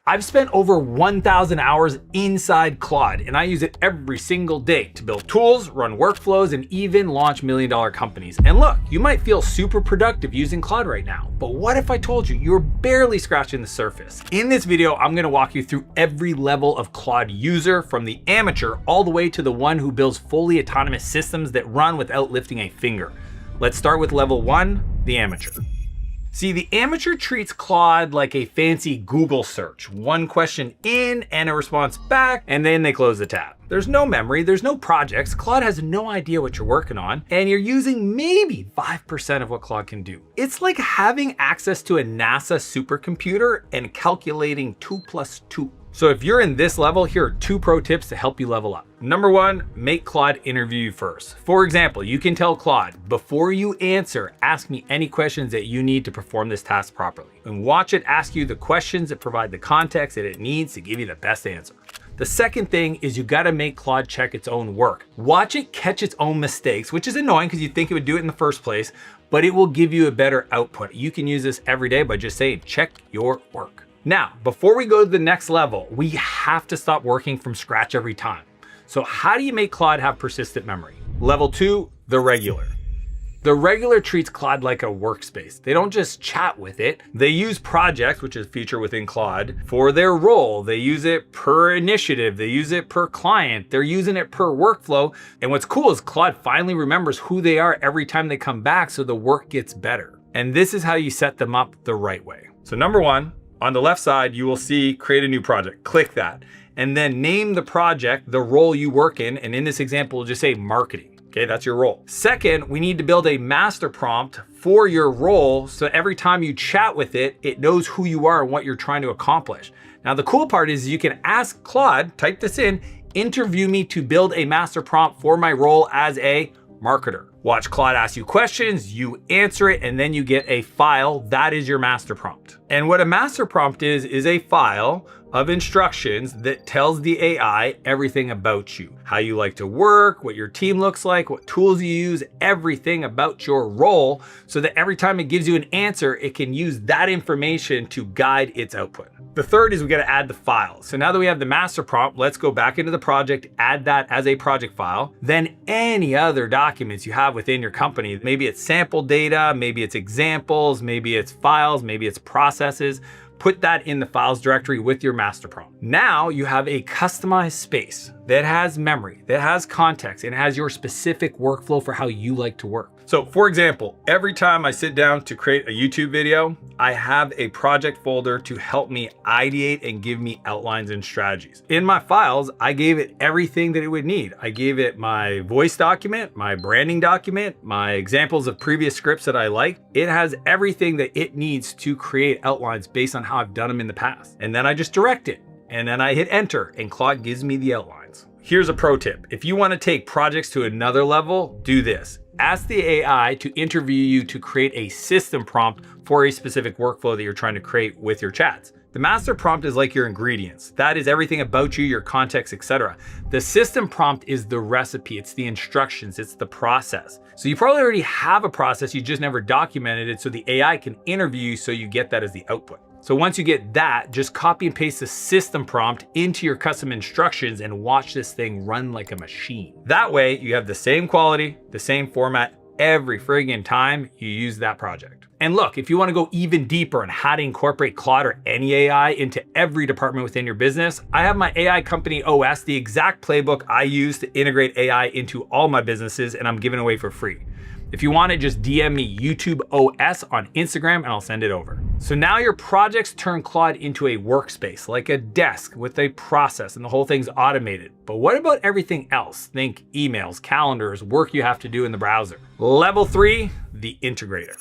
I've spent over 1,000 hours inside Claude, and I use it every single day to build tools, run workflows, and even launch million-dollar companies. And look, you might feel super productive using Claude right now, but what if I told you you're barely scratching the surface? In this video, I'm gonna walk you through every level of Claude user, from the amateur all the way to the one who builds fully autonomous systems that run without lifting a finger. Let's start with level 1, the amateur. See, the amateur treats Claude like a fancy Google search. One question in and a response back, and then they close the tab. There's no memory, there's no projects, Claude has no idea what you're working on, and you're using maybe 5% of what Claude can do. It's like having access to a NASA supercomputer and calculating 2 plus 2. So if you're in this level, here are 2 pro tips to help you level up. Number 1, make Claude interview you first. For example, you can tell Claude, before you answer, ask me any questions that you need to perform this task properly. And watch it ask you the questions that provide the context that it needs to give you the best answer. The second thing is you gotta make Claude check its own work. Watch it catch its own mistakes, which is annoying because you think it would do it in the first place, but it will give you a better output. You can use this every day by just saying, check your work. Now, before we go to the next level, we have to stop working from scratch every time. So how do you make Claude have persistent memory? Level 2, the regular. The regular treats Claude like a workspace. They don't just chat with it. They use projects, which is a feature within Claude, for their role. They use it per initiative. They use it per client. They're using it per workflow. And what's cool is Claude finally remembers who they are every time they come back, so the work gets better. And this is how you set them up the right way. So number 1, on the left side, you will see create a new project. Click that. And then name the project, the role you work in. And in this example, we'll just say marketing. Okay, that's your role. Second, we need to build a master prompt for your role. So every time you chat with it, it knows who you are and what you're trying to accomplish. Now, the cool part is you can ask Claude, type this in, interview me to build a master prompt for my role as a marketer. Watch Claude ask you questions, you answer it, and then you get a file. That is your master prompt. And what a master prompt is a file of instructions that tells the AI everything about you, how you like to work, what your team looks like, what tools you use, everything about your role, so that every time it gives you an answer, it can use that information to guide its output. The third is we got to add the file. So now that we have the master prompt, let's go back into the project, add that as a project file. Then any other documents you have within your company, maybe it's sample data, maybe it's examples, maybe it's files, maybe it's processes, put that in the files directory with your master prompt. Now you have a customized space that has memory, that has context, and has your specific workflow for how you like to work. So for example, every time I sit down to create a YouTube video, I have a project folder to help me ideate and give me outlines and strategies. In my files, I gave it everything that it would need. I gave it my voice document, my branding document, my examples of previous scripts that I like. It has everything that it needs to create outlines based on how I've done them in the past. And then I just direct it. And then I hit enter and Claude gives me the outlines. Here's a pro tip. If you want to take projects to another level, do this. Ask the AI to interview you to create a system prompt for a specific workflow that you're trying to create with your chats. The master prompt is like your ingredients. That is everything about you, your context, etc. The system prompt is the recipe, it's the instructions, it's the process. So you probably already have a process, you just never documented it so the AI can interview you so you get that as the output. So once you get that, just copy and paste the system prompt into your custom instructions and watch this thing run like a machine. That way you have the same quality, the same format every friggin' time you use that project. And look, if you want to go even deeper on how to incorporate Claude or any AI into every department within your business, I have my AI company OS, the exact playbook I use to integrate AI into all my businesses, and I'm giving away for free. If you want it, just DM me YouTube OS on Instagram and I'll send it over. So now your projects turn Claude into a workspace, like a desk with a process, and the whole thing's automated. But what about everything else? Think emails, calendars, work you have to do in the browser. Level 3, the integrator.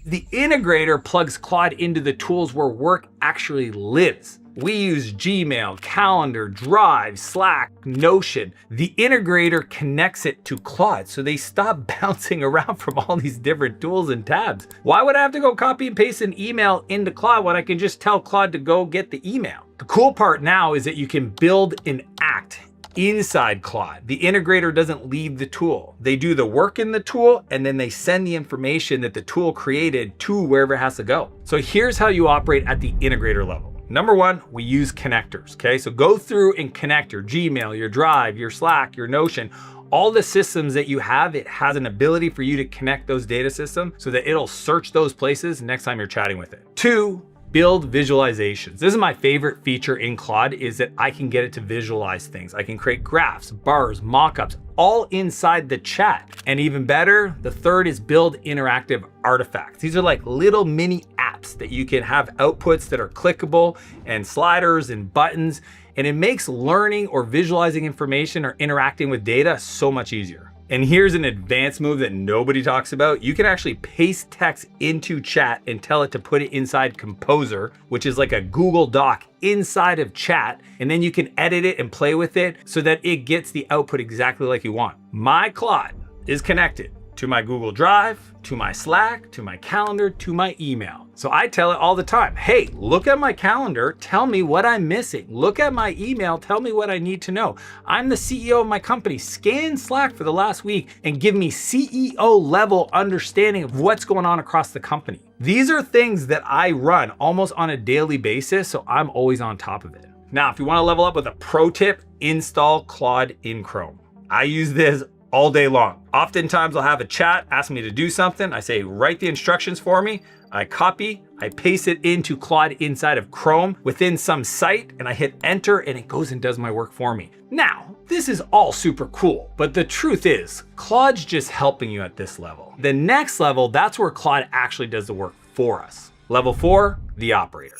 The integrator plugs Claude into the tools where work actually lives. We use Gmail, Calendar, Drive, Slack, Notion. The integrator connects it to Claude, so they stop bouncing around from all these different tools and tabs. Why would I have to go copy and paste an email into Claude when I can just tell Claude to go get the email? The cool part now is that you can build an act inside Claude. The integrator doesn't leave the tool. They do the work in the tool, and then they send the information that the tool created to wherever it has to go. So here's how you operate at the integrator level. Number one, we use connectors, okay? So go through and connect your Gmail, your Drive, your Slack, your Notion, all the systems that you have. It has an ability for you to connect those data systems so that it'll search those places next time you're chatting with it. Two, build visualizations. This is my favorite feature in Claude, is that I can get it to visualize things. I can create graphs, bars, mockups, all inside the chat. And even better, the third is build interactive artifacts. These are like little mini apps that you can have outputs that are clickable and sliders and buttons. And it makes learning or visualizing information or interacting with data so much easier. And here's an advanced move that nobody talks about. You can actually paste text into chat and tell it to put it inside Composer, which is like a Google Doc inside of chat. And then you can edit it and play with it so that it gets the output exactly like you want. My Claude is connected to my Google Drive, to my Slack, to my calendar, to my email. So I tell it all the time, hey, look at my calendar, tell me what I'm missing. Look at my email, tell me what I need to know. I'm the CEO of my company. Scan Slack for the last week and give me CEO level understanding of what's going on across the company. These are things that I run almost on a daily basis, so I'm always on top of it. Now, if you want to level up with a pro tip, install Claude in Chrome. I use this all day long. Oftentimes I'll have a chat, ask me to do something. I say, write the instructions for me. I copy, I paste it into Claude inside of Chrome within some site, and I hit enter and it goes and does my work for me. Now, this is all super cool, but the truth is, Claude's just helping you at this level. The next level, that's where Claude actually does the work for us. Level 4, the operator.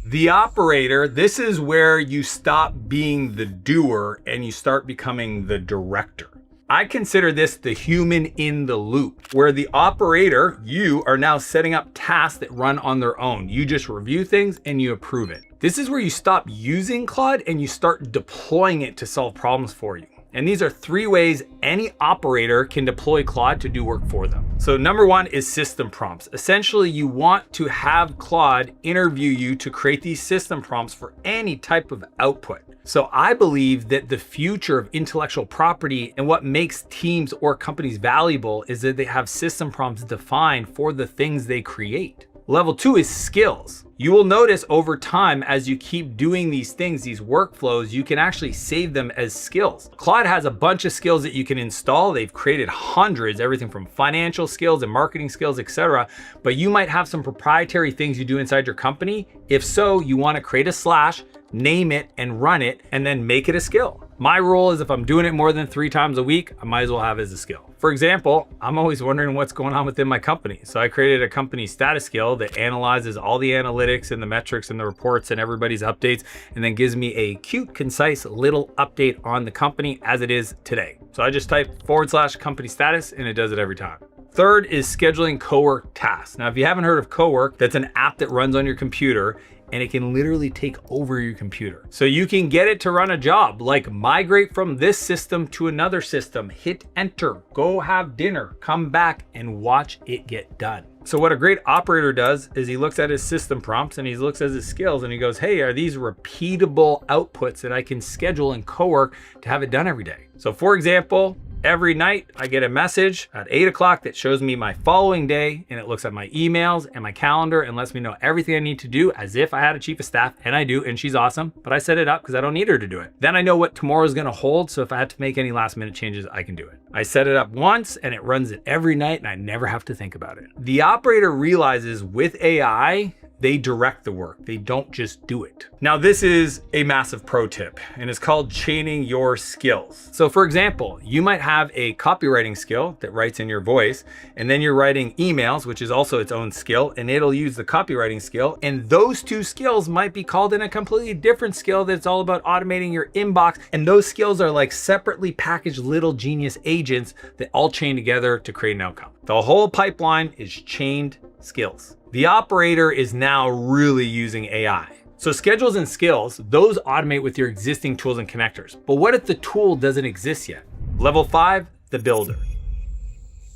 The operator, this is where you stop being the doer and you start becoming the director. I consider this the human in the loop, where the operator, you are now setting up tasks that run on their own. You just review things and you approve it. This is where you stop using Claude and you start deploying it to solve problems for you. And these are 3 ways any operator can deploy Claude to do work for them. So number 1 is system prompts. Essentially, you want to have Claude interview you to create these system prompts for any type of output. So I believe that the future of intellectual property and what makes teams or companies valuable is that they have system prompts defined for the things they create. Level 2 is skills. You will notice over time, as you keep doing these things, these workflows, you can actually save them as skills. Claude has a bunch of skills that you can install. They've created hundreds, everything from financial skills and marketing skills, etc. But you might have some proprietary things you do inside your company. If so, you want to create a slash, name it and run it, and then make it a skill. My rule is if I'm doing it more than 3 times a week, I might as well have it as a skill. For example, I'm always wondering what's going on within my company. So I created a company status skill that analyzes all the analytics and the metrics and the reports and everybody's updates, and then gives me a cute, concise little update on the company as it is today. So I just type / company status and it does it every time. Third is scheduling cowork tasks. Now, if you haven't heard of Cowork, that's an app that runs on your computer and it can literally take over your computer. So you can get it to run a job like migrate from this system to another system, hit enter, go have dinner, come back and watch it get done. So what a great operator does is he looks at his system prompts and he looks at his skills and he goes, hey, are these repeatable outputs that I can schedule in Cowork to have it done every day? So for example, every night I get a message at 8 o'clock that shows me my following day, and it looks at my emails and my calendar and lets me know everything I need to do as if I had a chief of staff, and I do, and she's awesome, but I set it up because I don't need her to do it. Then I know what tomorrow is gonna hold, so if I have to make any last minute changes, I can do it. I set it up once and it runs it every night and I never have to think about it. The operator realizes with AI, they direct the work. They don't just do it. Now, this is a massive pro tip and it's called chaining your skills. So for example, you might have a copywriting skill that writes in your voice, and then you're writing emails, which is also its own skill, and it'll use the copywriting skill. And those 2 skills might be called in a completely different skill that's all about automating your inbox. And those skills are like separately packaged little genius agents that all chain together to create an outcome. The whole pipeline is chained skills. The operator is now really using AI. So schedules and skills, those automate with your existing tools and connectors. But what if the tool doesn't exist yet? Level 5, the builder.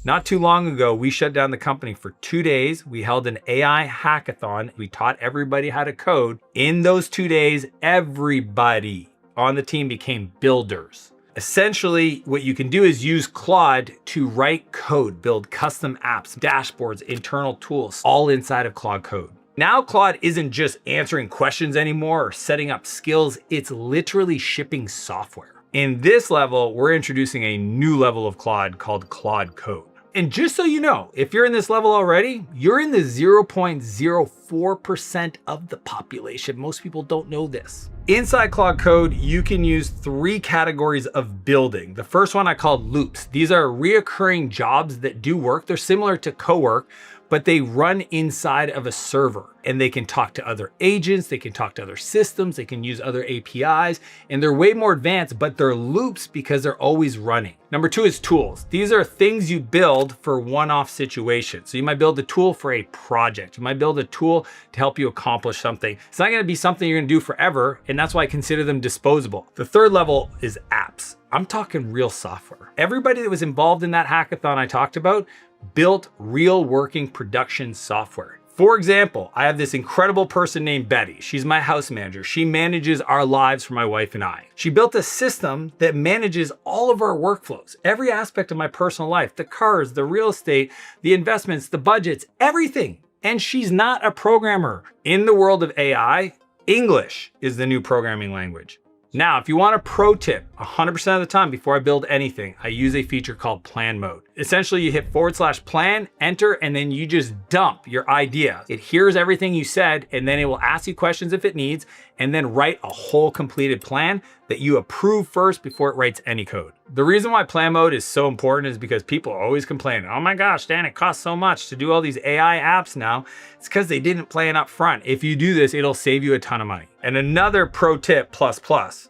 Not too long ago, we shut down the company for 2 days. We held an AI hackathon. We taught everybody how to code. In those 2 days, everybody on the team became builders. Essentially, what you can do is use Claude to write code, build custom apps, dashboards, internal tools, all inside of Claude Code. Now Claude isn't just answering questions anymore or setting up skills, it's literally shipping software. In this level, we're introducing a new level of Claude called Claude Code. And just so you know, if you're in this level already, you're in the 0.04% of the population. Most people don't know this. Inside Claude Code, you can use 3 categories of building. The first one I called loops. These are reoccurring jobs that do work. They're similar to cowork, but they run inside of a server and they can talk to other agents, they can talk to other systems, they can use other APIs, and they're way more advanced, but they're loops because they're always running. Number 2 is tools. These are things you build for one-off situations. So you might build a tool for a project. You might build a tool to help you accomplish something. It's not gonna be something you're gonna do forever, and that's why I consider them disposable. The third level is apps. I'm talking real software. Everybody that was involved in that hackathon I talked about built real working production software. For example, I have this incredible person named Betty. She's my house manager. She manages our lives for my wife and I. She built a system that manages all of our workflows, every aspect of my personal life, the cars, the real estate, the investments, the budgets, everything. And she's not a programmer. In the world of AI, English is the new programming language. Now, if you want a pro tip, 100% of the time before I build anything, I use a feature called plan mode. Essentially, you hit /plan, enter, and then you just dump your idea. It hears everything you said, and then it will ask you questions if it needs, and then write a whole completed plan that you approve first before it writes any code. The reason why plan mode is so important is because people are always complaining, oh my gosh, Dan, it costs so much to do all these AI apps now. It's because they didn't plan up front. If you do this, it'll save you a ton of money. And another pro tip plus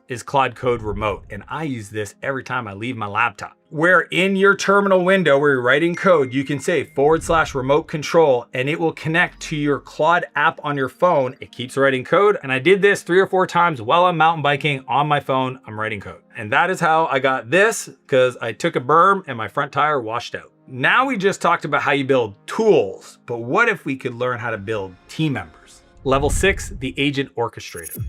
is Claude Code Remote. And I use this every time I leave my laptop. Where in your terminal window where you're writing code, you can say /remote control and it will connect to your Claude app on your phone. It keeps writing code. And I did this 3 or 4 times while I'm mountain biking on my phone, I'm writing code. And that is how I got this, because I took a berm and my front tire washed out. Now we just talked about how you build tools, but what if we could learn how to build team members? Level 6, the agent orchestrator.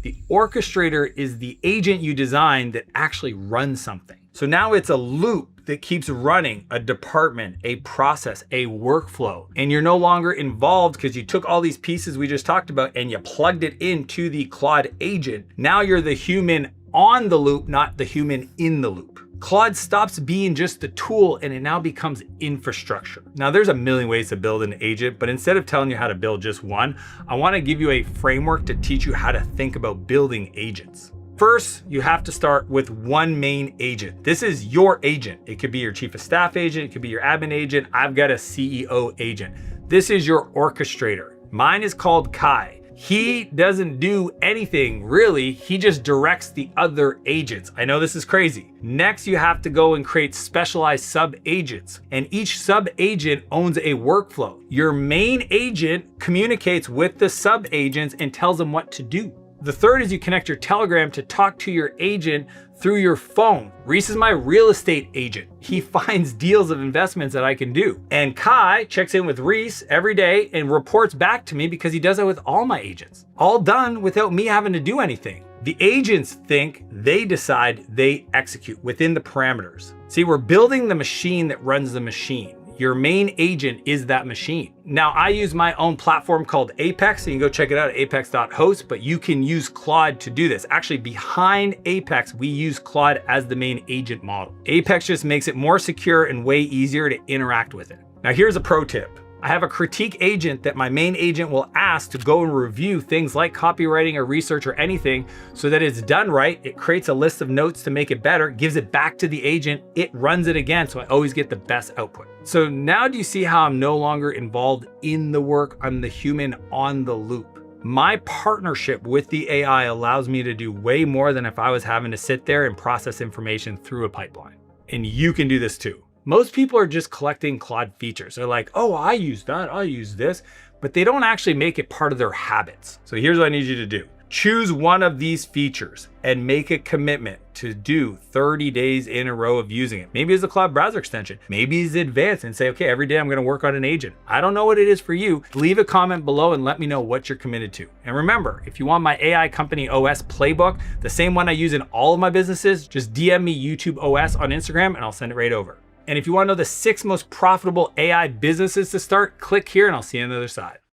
The orchestrator is the agent you design that actually runs something. So now it's a loop that keeps running a department, a process, a workflow, and you're no longer involved because you took all these pieces we just talked about and you plugged it into the Claude agent. Now you're the human on the loop, not the human in the loop. Claude stops being just the tool and it now becomes infrastructure. Now there's a million ways to build an agent, but instead of telling you how to build just one, I want to give you a framework to teach you how to think about building agents. First, you have to start with one main agent. This is your agent. It could be your chief of staff agent, it could be your admin agent. I've got a CEO agent. This is your orchestrator. Mine is called Kai. He doesn't do anything really, he just directs the other agents. I know this is crazy. Next, you have to go and create specialized sub-agents, and each sub-agent owns a workflow. Your main agent communicates with the sub-agents and tells them what to do. The third is you connect your Telegram to talk to your agent through your phone. Reese is my real estate agent. He finds deals of investments that I can do. And Kai checks in with Reese every day and reports back to me because he does that with all my agents. All done without me having to do anything. The agents think, they decide, they execute within the parameters. See, we're building the machine that runs the machine. Your main agent is that machine. Now, I use my own platform called Apex, so you can go check it out at apex.host, but you can use Claude to do this. Actually, behind Apex, we use Claude as the main agent model. Apex just makes it more secure and way easier to interact with it. Now, here's a pro tip. I have a critique agent that my main agent will ask to go and review things like copywriting or research or anything so that it's done right. It creates a list of notes to make it better, gives it back to the agent, it runs it again, so I always get the best output. So now do you see how I'm no longer involved in the work? I'm the human on the loop. My partnership with the AI allows me to do way more than if I was having to sit there and process information through a pipeline. And you can do this too. Most people are just collecting Claude features. They're like, oh, I use that, I use this, but they don't actually make it part of their habits. So here's what I need you to do. Choose one of these features and make a commitment to do 30 days in a row of using it. Maybe it's a Claude browser extension. Maybe it's advanced and say, okay, every day I'm gonna work on an agent. I don't know what it is for you. Leave a comment below and let me know what you're committed to. And remember, if you want my AI Company OS playbook, the same one I use in all of my businesses, just DM me YouTube OS on Instagram and I'll send it right over. And if you want to know the 6 most profitable AI businesses to start, click here and I'll see you on the other side.